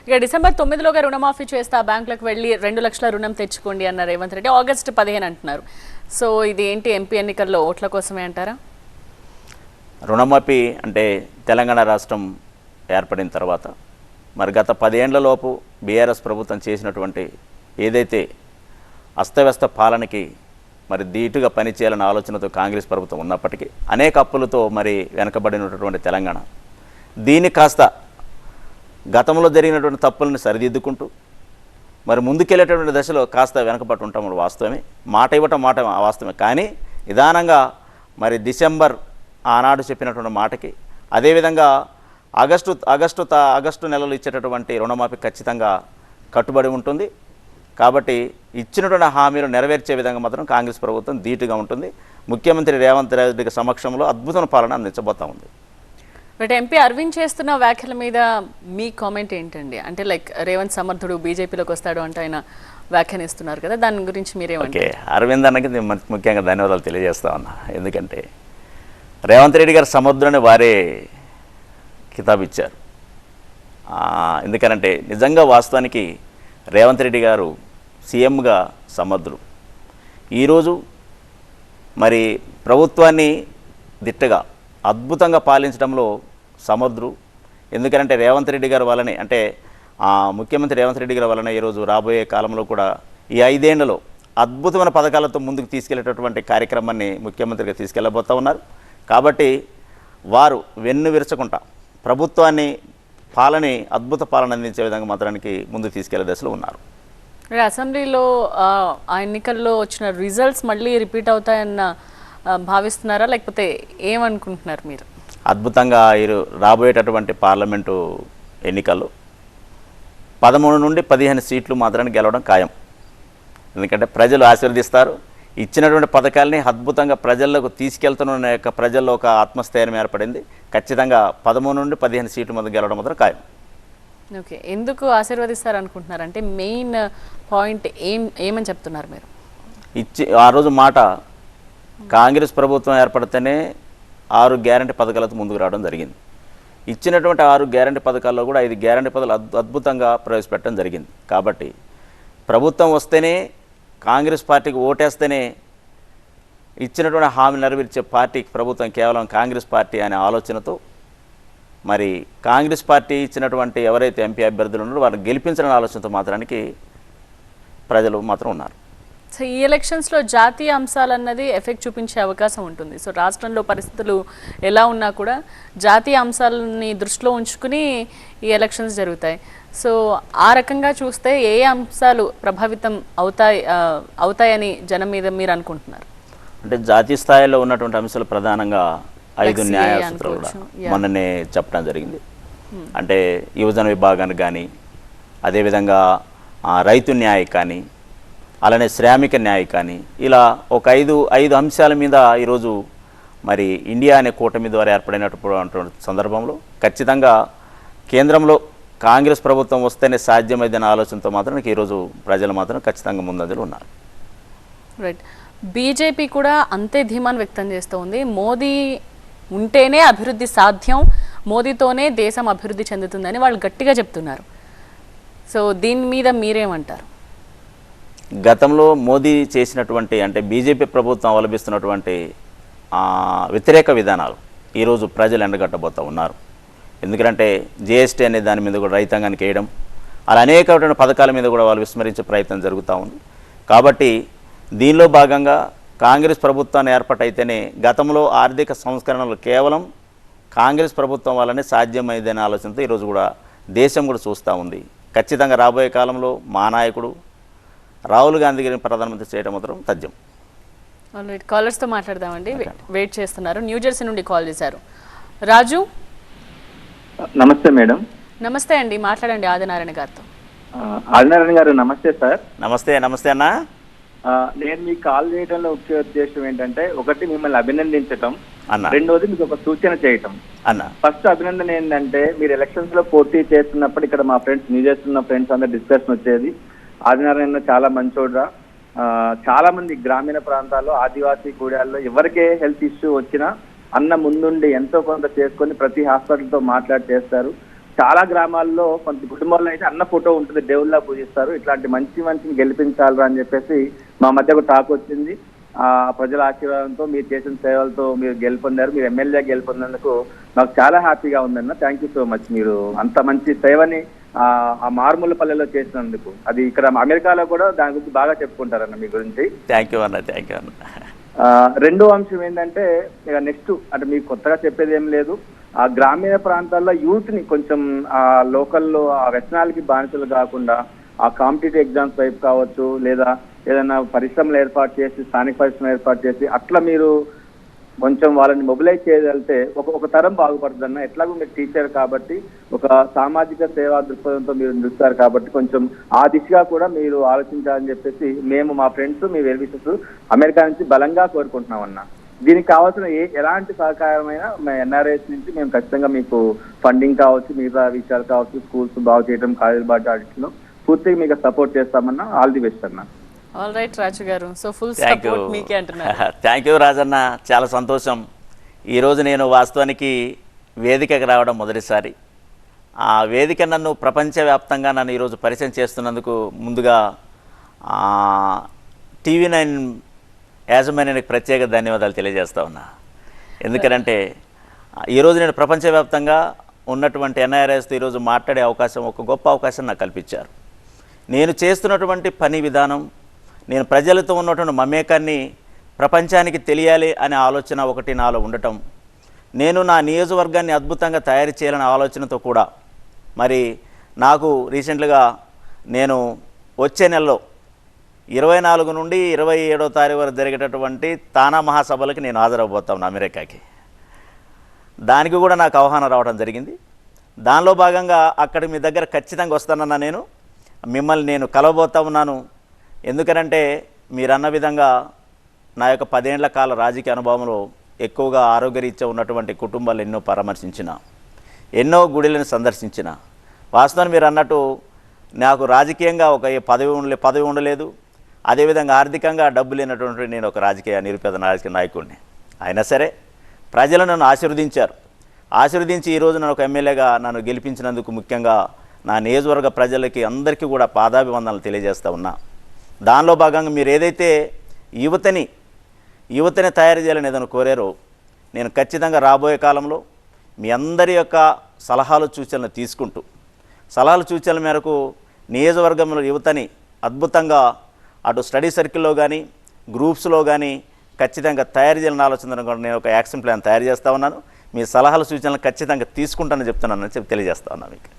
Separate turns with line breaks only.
ఇక డిసెంబర్ 9లోగా రుణమాఫీ చేస్తా బ్యాంకులకు వెళ్ళి 2 లక్షల రుణం తెచ్చుకోండి అన్న రేవంత్ రెడ్డి. ఆగస్టు 15 అంటున్నారు. సో ఇది ఏంటి, ఎంపీ ఎన్నికల్లో ఓట్ల కోసమే అంటారా?
రుణమాఫీ అంటే తెలంగాణ రాష్ట్రం ఏర్పడిన తర్వాత మరి గత 10 ఏళ్లలోపు బీఆర్ఎస్ ప్రభుత్వం చేసినటువంటి ఏదైతే అస్తవ్యస్త పాలనకి మరి ధీటుగా పనిచేయాలన్న ఆలోచనతో కాంగ్రెస్ ప్రభుత్వం ఉన్నప్పటికీ అనేక అప్పులతో మరి వెనకబడినటువంటి తెలంగాణ దీన్ని కాస్త గతంలో జరిగినటువంటి తప్పులను సరిదిద్దుకుంటూ మరి ముందుకెళ్ళేటటువంటి దశలో కాస్త వెనకబడి ఉంటాం వాస్తవమే. మాట ఇవ్వటం మాట వాస్తవమే. కానీ నిదానంగా మరి డిసెంబర్ ఆనాడు చెప్పినటువంటి మాటకి అదేవిధంగా ఆగస్టు నెలలో ఇచ్చేటటువంటి రుణమాఫీ ఖచ్చితంగా కట్టుబడి ఉంటుంది. కాబట్టి ఇచ్చినటువంటి హామీలు నెరవేర్చే విధంగా మాత్రం కాంగ్రెస్ ప్రభుత్వం ధీటుగా ఉంటుంది. ముఖ్యమంత్రి రేవంత్ రెడ్డి సమక్షంలో అద్భుతమైన పాలన అందించబోతా ఉంది.
బట్ ఎంపీ అరవింద్ చేస్తున్న వ్యాఖ్యల మీద మీ కామెంట్ ఏంటండి? అంటే లైక్ రేవంత్ సమర్థుడు బీజేపీలోకి వస్తాడు అంటే ఆయన వ్యాఖ్యానిస్తున్నారు కదా, దాని గురించి మీరేమంటే?
అరవింద్ అన్నకి నేను ముఖ్యంగా ధన్యవాదాలు తెలియజేస్తా ఉన్నా. ఎందుకంటే రేవంత్ రెడ్డి గారు సమర్థుడని వారే కితాబు ఇచ్చారు. ఎందుకనంటే నిజంగా వాస్తవానికి రేవంత్ రెడ్డి గారు సీఎంగా సమర్థుడు. ఈరోజు మరి ప్రభుత్వాన్ని దిట్టగా అద్భుతంగా పాలించడంలో సమర్థుడు. ఎందుకంటే రేవంత్ రెడ్డి గారి వల్లనే, అంటే ముఖ్యమంత్రి రేవంత్ రెడ్డి గారి వల్లనే ఈరోజు రాబోయే కాలంలో కూడా ఈ 5 ఏళ్లలో అద్భుతమైన పథకాలతో ముందుకు తీసుకెళ్లేటటువంటి కార్యక్రమాన్ని ముఖ్యమంత్రిగా తీసుకెళ్లబోతూ ఉన్నారు. కాబట్టి వారు వెన్ను విరచకుండా ప్రభుత్వాన్ని అద్భుత పాలన అందించే విధంగా మాత్రానికి ముందుకు తీసుకెళ్లే దశలో ఉన్నారు.
అసెంబ్లీలో ఆ ఎన్నికల్లో వచ్చిన రిజల్ట్స్ మళ్ళీ రిపీట్ అవుతాయన్న భావిస్తున్నారా, లేకపోతే ఏమనుకుంటున్నారు మీరు?
అద్భుతంగా రాబోయేటటువంటి పార్లమెంటు ఎన్నికల్లో 13 నుండి 15 సీట్లు మాత్రాన్ని గెలవడం ఖాయం. ఎందుకంటే ప్రజలు ఆశీర్వదిస్తారు. ఇచ్చినటువంటి పథకాలని అద్భుతంగా ప్రజల్లోకి తీసుకెళ్తున్న యొక్క ప్రజల్లో ఒక ఆత్మస్థైర్యం ఏర్పడింది. ఖచ్చితంగా 13 నుండి 15 సీట్ల మధ్య గెలవడం మాత్రం ఖాయం.
ఓకే, ఎందుకు ఆశీర్వదిస్తారు అనుకుంటున్నారు? అంటే మెయిన్ పాయింట్ ఏమని చెప్తున్నారు మీరు?
ఆ రోజు మాట కాంగ్రెస్ ప్రభుత్వం ఏర్పడితేనే 6 గ్యారంటీ పథకాలతో ముందుకు రావడం జరిగింది. ఇచ్చినటువంటి 6 గ్యారంటీ పథకాల్లో కూడా 5 గ్యారంటీ పథకాలు అద్భుతంగా ప్రవేశపెట్టడం జరిగింది. కాబట్టి ప్రభుత్వం వస్తేనే, కాంగ్రెస్ పార్టీకి ఓటేస్తేనే ఇచ్చినటువంటి హామీలు నెరవేర్చే పార్టీకి ప్రభుత్వం కేవలం కాంగ్రెస్ పార్టీ అనే ఆలోచనతో మరి కాంగ్రెస్ పార్టీ ఇచ్చినటువంటి ఎవరైతే ఎంపీ అభ్యర్థులు ఉన్నారో వారిని గెలిపించాలనే ఆలోచనతో మాత్రానికి ప్రజలు మాత్రం ఉన్నారు.
సో ఈ ఎలక్షన్స్లో జాతీయ అంశాలన్నది ఎఫెక్ట్ చూపించే అవకాశం ఉంటుంది. సో రాష్ట్రంలో పరిస్థితులు ఎలా ఉన్నా కూడా జాతీయ అంశాలని దృష్టిలో ఉంచుకుని ఈ ఎలక్షన్స్ జరుగుతాయి. సో ఆ రకంగా చూస్తే ఏ అంశాలు ప్రభావితం అవుతాయని జనం మీద మీరు అనుకుంటున్నారు?
అంటే జాతీయ స్థాయిలో ఉన్నటువంటి అంశాలు ప్రధానంగా 5 న్యాయ సూత్రాలు కూడా మొన్ననే చెప్పడం జరిగింది. అంటే యువజన విభాగానికి కానీ, అదేవిధంగా రైతు న్యాయ కానీ, అలానే శ్రామిక న్యాయ కానీ, ఇలా ఒక 5 అంశాల మీద ఈరోజు మరి ఇండియా అనే కూటమి ద్వారా ఏర్పడినటువంటి సందర్భంలో ఖచ్చితంగా కేంద్రంలో కాంగ్రెస్ ప్రభుత్వం వస్తేనే సాధ్యమైందనే ఆలోచనతో మాత్రం ఈరోజు ప్రజలు మాత్రం ఖచ్చితంగా ముందంజలో ఉన్నారు.
రైట్, బీజేపీ కూడా అంతే ధీమాను వ్యక్తం చేస్తూ ఉంది. మోదీ ఉంటేనే అభివృద్ధి సాధ్యం, మోదీతోనే దేశం అభివృద్ధి చెందుతుందని వాళ్ళు గట్టిగా చెప్తున్నారు. సో దీని మీద మీరేమంటారు?
గతంలో మోదీ చేసినటువంటి, అంటే బీజేపీ ప్రభుత్వం అవలంబిస్తున్నటువంటి వ్యతిరేక విధానాలు ఈరోజు ప్రజలు ఎండగట్టబోతూ ఉన్నారు. ఎందుకంటే జిఎస్టీ అనే దాని మీద కూడా రైతాంగానికి వేయడం, అలా అనేకమైన పథకాల మీద కూడా వాళ్ళు విస్మరించే ప్రయత్నం జరుగుతూ ఉంది. కాబట్టి దీనిలో భాగంగా కాంగ్రెస్ ప్రభుత్వాన్ని ఏర్పాటైతేనే గతంలో ఆర్థిక సంస్కరణలు కేవలం కాంగ్రెస్ ప్రభుత్వం వల్లనే సాధ్యమైందనే ఆలోచనతో ఈరోజు కూడా దేశం కూడా చూస్తూ ఉంది. ఖచ్చితంగా రాబోయే కాలంలో మా నాయకుడు రాహుల్ గాంధీ గారిని ప్రధానమంత్రి చేయడం మాత్రం తథ్యం.
ఆల్రైట్, కాలర్స్తో మాట్లాడదామండి. వెయిట్ చేస్తున్నారు. న్యూజెర్సీ నుండి కాల్ చేశారు రాజు.
నమస్తే మేడం.
నమస్తే అండి, మాట్లాడండి ఆదినారాయణ గారితో.
ఆదినారాయణ గారు నమస్తే సార్.
నమస్తే. నమస్తే అన్న.
నేను మీకు కాల్ చేయడంలో ముఖ్య ఉద్దేశం ఏంటంటే, ఒకటి మిమ్మల్ని అభినందించటం,
అన్న
రెండోది మీకు ఒక సూచన చేయటం.
అన్న
ఫస్ట్ అభినందన ఏంటంటే, మీరు ఎలక్షన్స్ లో పోటీ చేస్తున్నప్పుడు ఇక్కడ మా ఫ్రెండ్స్, న్యూ చేస్తున్న ఫ్రెండ్స్ అందరు డిస్కషన్ వచ్చేది, ఆదినారాయణ చాలా మంచోడ్రా, చాలా మంది గ్రామీణ ప్రాంతాల్లో ఆదివాసీ గూడాల్లో ఎవరికే హెల్త్ ఇష్యూ వచ్చినా అన్న ముందుండి ఎంతో కొంత చేసుకొని ప్రతి హాస్పిటల్తో మాట్లాడి చేస్తారు. చాలా గ్రామాల్లో కొంత కుటుంబాల్లో అయితే అన్న ఫోటో ఉంటుంది, దేవుళ్ళ పూజిస్తారు. ఇట్లాంటి మంచిని గెలిపించాలరా అని చెప్పేసి మా మధ్య ఒక టాక్ వచ్చింది. ఆ ప్రజల ఆశీర్వాదంతో మీరు చేసిన సేవలతో మీరు గెలుపొందారు, మీరు ఎమ్మెల్యే గెలుపొందినందుకు నాకు చాలా హ్యాపీగా ఉందన్న. Thank you so much. మీరు అంత మంచి సేవని ఆ మారుమూల పల్లెలో చేసినందుకు, అది ఇక్కడ అమెరికాలో కూడా దాని గురించి బాగా చెప్పుకుంటారన్న మీ గురించి.
థ్యాంక్ యూ అన్న, థ్యాంక్ యూ అన్న.
రెండో అంశం ఏంటంటే ఇక నెక్స్ట్ అంటే మీకు కొత్తగా చెప్పేది ఏం లేదు, ఆ గ్రామీణ ప్రాంతాల్లో యూత్ ని కొంచెం ఆ లోకల్లో ఆ వ్యసనాలకి బానిసలు కాకుండా ఆ కాంపిటేటివ్ ఎగ్జామ్స్ వైపు కావచ్చు, లేదా ఏదైనా పరిశ్రమలు ఏర్పాటు చేసి స్థానిక పరిశ్రమలు ఏర్పాటు చేసి అట్లా మీరు కొంచెం వాళ్ళని మొబిలైజ్ చేయగలిగితే ఒక తరం బాగుపడుతుందన్న. ఎట్లాగో మీరు టీచర్ కాబట్టి ఒక సామాజిక సేవా దృక్పథంతో మీరు నిలుస్తారు కాబట్టి కొంచెం ఆ దిశగా కూడా మీరు ఆలోచించాలని చెప్పేసి మేము మా ఫ్రెండ్స్ మీ వెల్విషర్స్ అమెరికా నుంచి బలంగా కోరుకుంటున్నామన్నా. దీనికి కావాల్సిన ఎలాంటి సహకారమైనా మా ఎన్ఆర్ఐస్ నుంచి మేము ఖచ్చితంగా మీకు ఫండింగ్ కావచ్చు, మిగతా విషయాలు కావచ్చు, స్కూల్స్ బాగు చేయడం, కాలేజ్ బాగా ఆడిట్లో పూర్తిగా మీకు సపోర్ట్ చేస్తామన్నా. ఆల్ ది బెస్ట్ అన్న.
ఆల్ రైట్ రాజు గారు, so full
thank you,
support మీకే అంటున్నారు.
థ్యాంక్ యూ రాజన్న, చాలా సంతోషం. ఈరోజు నేను వాస్తవానికి వేదికకి రావడం మొదటిసారి. ఆ వేదిక నన్ను ప్రపంచవ్యాప్తంగా నన్ను ఈరోజు పరిచయం చేస్తున్నందుకు ముందుగా TV9 యాజమాన్యానికి ప్రత్యేక ధన్యవాదాలు తెలియజేస్తా ఉన్నా. ఎందుకంటే ఈరోజు నేను ప్రపంచవ్యాప్తంగా ఉన్నటువంటి ఎన్ఆర్ఐస్తో ఈరోజు మాట్లాడే అవకాశం, ఒక గొప్ప అవకాశం నాకు కల్పించారు. నేను చేస్తున్నటువంటి పని విధానం, నేను ప్రజలతో ఉన్నటువంటి మమేకాన్ని ప్రపంచానికి తెలియాలి అనే ఆలోచన ఒకటి నాలో ఉండటం, నేను నా నియోజకవర్గాన్ని అద్భుతంగా తయారు చేయాలనే ఆలోచనతో కూడా మరి నాకు రీసెంట్గా నేను వచ్చే నెలలో 24 నుండి 27వ తారీఖు వరకు జరిగేటటువంటి తానా మహాసభలకు నేను హాజరవబోతాను అమెరికాకి. దానికి కూడా నాకు ఆహ్వానం రావడం జరిగింది. దానిలో భాగంగా అక్కడ మీ దగ్గర ఖచ్చితంగా వస్తానన్నా, నేను మిమ్మల్ని నేను కలవబోతా ఉన్నాను. ఎందుకనంటే మీరన్న విధంగా నా యొక్క 10 ఏళ్ల కాల రాజకీయ అనుభవంలో ఎక్కువగా ఆరోగ్యరీత్యా ఉన్నటువంటి కుటుంబాలు ఎన్నో పరామర్శించిన, ఎన్నో గుడిలను సందర్శించిన. వాస్తవాన్ని మీరు అన్నట్టు నాకు రాజకీయంగా ఒక పదవి ఉండలేదు, అదేవిధంగా ఆర్థికంగా డబ్బు లేనటువంటి నేను ఒక నిరుపేద రాజకీయ నాయకుడిని. అయినా సరే ప్రజలు నన్ను ఆశీర్వదించి ఈరోజు నన్ను ఒక ఎమ్మెల్యేగా నన్ను గెలిపించినందుకు ముఖ్యంగా నా నియోజకవర్గ ప్రజలకి అందరికీ కూడా పాదాభివందనలు తెలియజేస్తూ ఉన్నా. దానిలో భాగంగా మీరు ఏదైతే యువతని తయారు చేయాలని ఏదైనా కోరారో, నేను ఖచ్చితంగా రాబోయే కాలంలో మీ అందరి యొక్క సలహాలు సూచనలు తీసుకుంటూ, సలహాలు సూచనల మేరకు నియోజకవర్గంలో యువతని అద్భుతంగా అటు స్టడీ సర్కిల్లో కానీ గ్రూప్స్లో కానీ ఖచ్చితంగా తయారు చేయాలని ఆలోచన కూడా నేను ఒక యాక్షన్ ప్లాన్ తయారు చేస్తూ ఉన్నాను. మీ సలహాలు సూచనలు ఖచ్చితంగా తీసుకుంటానని చెప్తున్నానని తెలియజేస్తా ఉన్నాను మీకు.